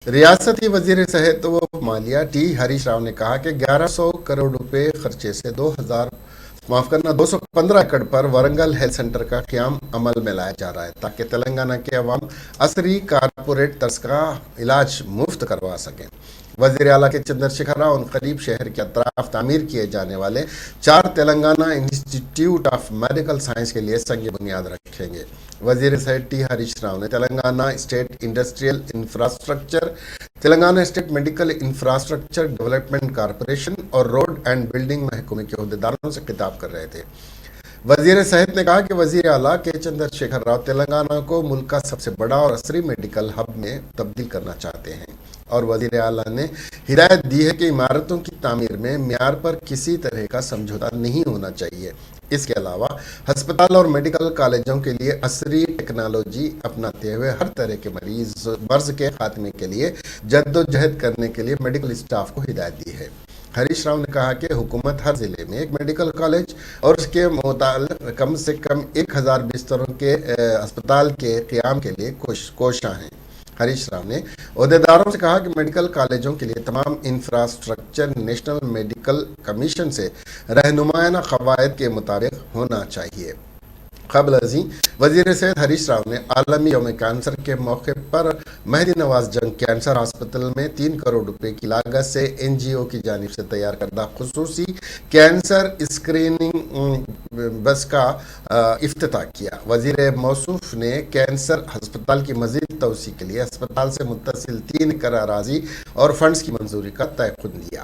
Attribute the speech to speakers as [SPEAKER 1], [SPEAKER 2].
[SPEAKER 1] ریاستی وزیر صحت و مالیہ ٹی ہریش راؤ نے کہا کہ 1100 کروڑ روپے خرچے سے 215 ایکڑ پر ورنگل ہیلتھ سینٹر کا قیام عمل میں لایا جا رہا ہے تاکہ تلنگانہ کے عوام عصری کارپوریٹ طرز کا علاج مفت کروا سکیں۔ وزیر اعلیٰ کے چندر شیکھر راؤ ان قریب شہر کے اطراف تعمیر کیے جانے والے 4 Telangana institute of medical science کے لیے سنگ بنیاد رکھیں گے۔ وزیر صحت ٹی ہریش راؤ نے Telangana state industrial infrastructure, Telangana state medical infrastructure development corporation اور روڈ اینڈ بلڈنگ محکمے کے عہدیداروں سے خطاب کر رہے تھے۔ وزیر صحت نے کہا کہ وزیر اعلیٰ کے چندر شیکھر راؤ تلنگانہ کو ملک کا سب سے بڑا اور عصری میڈیکل ہب میں تبدیل کرنا چاہتے ہیں، اور وزیر اعلیٰ نے ہدایت دی ہے کہ عمارتوں کی تعمیر میں معیار پر کسی طرح کا سمجھوتہ نہیں ہونا چاہیے۔ اس کے علاوہ ہسپتال اور میڈیکل کالجوں کے لیے عصری ٹیکنالوجی اپناتے ہوئے ہر طرح کے مرض کے خاتمے کے لیے جدوجہد کرنے کے لیے میڈیکل اسٹاف کو ہدایت دی ہے۔ ہریش راؤ نے کہا کہ حکومت ہر ضلع میں ایک میڈیکل کالج اور اس کے متعلق کم سے کم 1000 بستروں کے ہسپتال کے قیام کے لیے کوشاں ہیں۔ ہریش راؤ نے عہدیداروں سے کہا کہ میڈیکل کالجوں کے لیے تمام انفراسٹرکچر نیشنل میڈیکل کمیشن سے رہنمایانہ قواعد کے مطابق ہونا چاہیے۔ قبل ازیں وزیر صحت ہریش راؤ نے عالمی یوم کینسر کے موقع پر مہدی نواز جنگ کینسر ہاسپٹل میں 3 کروڑ روپے کی لاگت سے NGO کی جانب سے تیار کردہ خصوصی کینسر اسکریننگ بس کا افتتاح کیا۔ وزیر موصوف نے کینسر ہسپتال کی مزید توسیع کے لیے ہسپتال سے متصل 3 ایکڑ اراضی اور فنڈز کی منظوری کا تیقن دیا۔